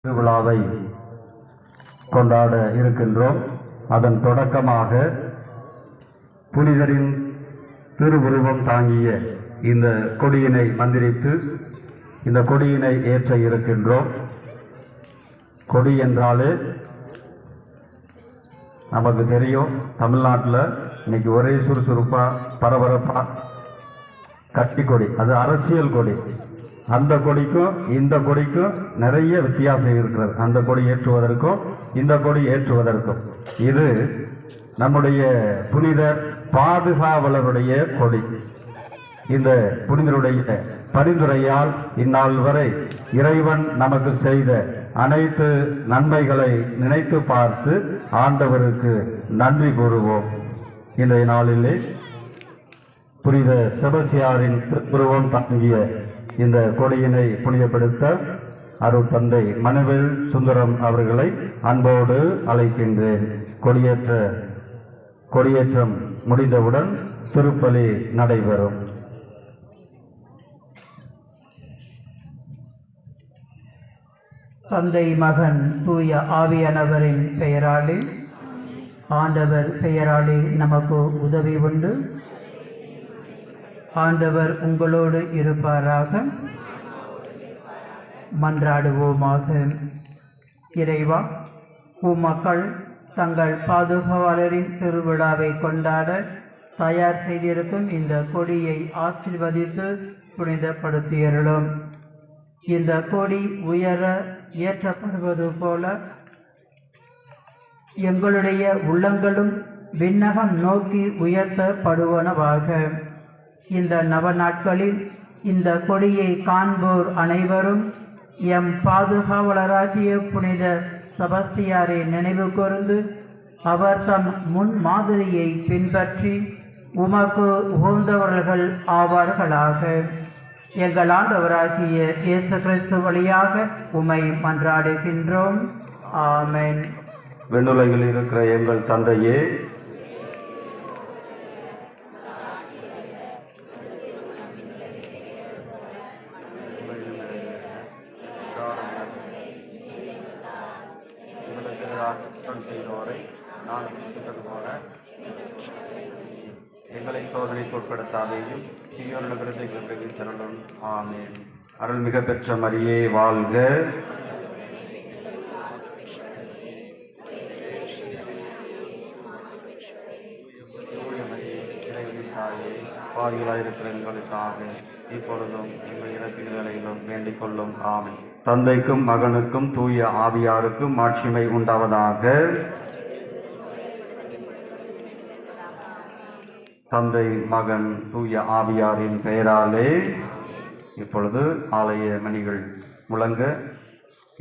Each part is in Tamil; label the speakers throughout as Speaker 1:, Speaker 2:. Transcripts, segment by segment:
Speaker 1: திருவிழாவை கொண்டாட இருக்கின்றோம். அதன் தொடக்கமாக புனிதரின் திருவுருவம் தாங்கிய இந்த கொடியினை மந்திரித்து இந்த கொடியினை ஏற்ற இருக்கின்றோம். கொடி என்றாலே நமக்கு தெரியும், தமிழ்நாட்டில் இன்னைக்கு ஒரே சுறுசுறுப்பா பரபரப்பா கட்சி கொடி, அது அரசியல் கொடி. அந்த கொடிக்கும் இந்த கொடிக்கும் நிறைய வித்தியாசம் இருக்கிறது. அந்த கொடி ஏற்றுவதற்கும் இந்த கொடி ஏற்றுவதற்கும் இது நம்முடைய புனிதர் பாதுகாவலருடைய கொடி. இந்த புனிதருடைய பரிந்துரையால் இந்நாள் வரை இறைவன் நமக்கு செய்த அனைத்து நன்மைகளை நினைத்து பார்த்து ஆண்டவருக்கு நன்றி கூறுவோம். இன்றைய நாளிலே புனித செபஸ்தியாரின் திருவுருவம் தாங்கிய இந்த கொடியினை புனிதப்படுத்த அருட்தந்தை மனுவேல் சுந்தரம் அவர்களை அன்போடு அழைக்கின்றேன். கொடியேற்றம் முடிந்தவுடன் திருப்பலி நடைபெறும்.
Speaker 2: தந்தை மகன் தூய ஆவியானவரின் பெயராலே, ஆண்டவர் பெயராலே நமக்கு உதவி உண்டு. ஆண்டவர் உங்களோடு இருப்பாராக. மன்றாடுவோமாக. இறைவா, மக்கள் தங்கள் பாதுகாவலரின் திருவிழாவை கொண்டாட தயார் செய்திருக்கும் இந்த கொடியை ஆசீர்வதித்து புனிதப்படுத்தியருளும். இந்த கொடி உயர ஏற்றப்படுவது போல எங்களுடைய உள்ளங்களும் விண்ணகம் நோக்கி உயர்த்தப்படுவனவாக. இந்த நவநாட்களில் இந்த கொடியை காண்போர் அனைவரும் எம் பாதுகாவலராகிய புனித செபஸ்தியாரை நினைவு கூர்ந்து அவர் தம் முன் மாதிரியை பின்பற்றி உமக்கு உகந்தவர்கள் ஆவார்களாக. எங்கள் ஆண்டவராகிய இயேசு கிறிஸ்து வழியாக உம்மை மன்றாடுகின்றோம். ஆமென்.
Speaker 1: விண்ணுலகில் இருக்கிற எங்கள் தந்தையே, செய்தோரை நான் கொடுத்தது போல எங்களை சோதனைக்கு உட்படுத்தாதையும் தீயோரிடமிருந்து எங்களுக்கு தரலும். ஆமென். அருள்மிக பெற்ற மரியே வாழ்க. பாவிகளாயிருக்கிற எங்களுக்காக இப்பொழுதும் எங்கள் இறப்பின் வேளையிலும் வேண்டிக் கொள்ளும். ஆமென். தந்தைக்கும் மகனுக்கும் தூய ஆவியாருக்கும் மாட்சிமை உண்டாவதாக. தந்தை மகன் தூய ஆவியாரின் பெயராலே. இப்பொழுது ஆலய மணிகள் முழங்க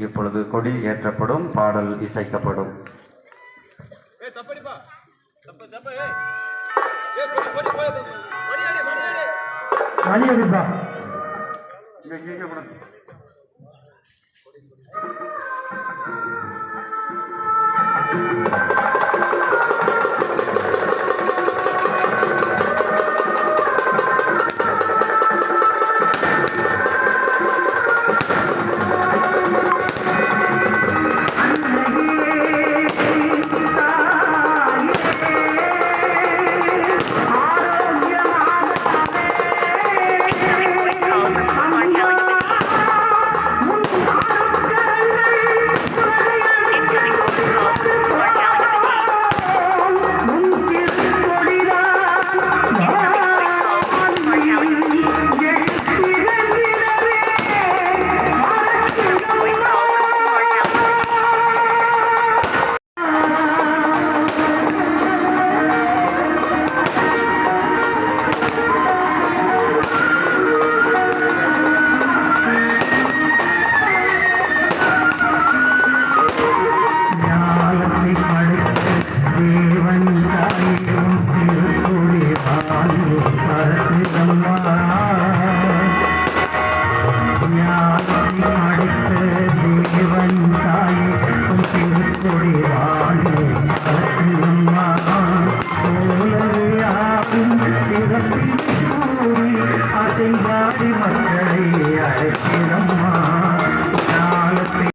Speaker 1: இப்பொழுது கொடி ஏற்றப்படும், பாடல் இசைக்கப்படும்.
Speaker 2: மணி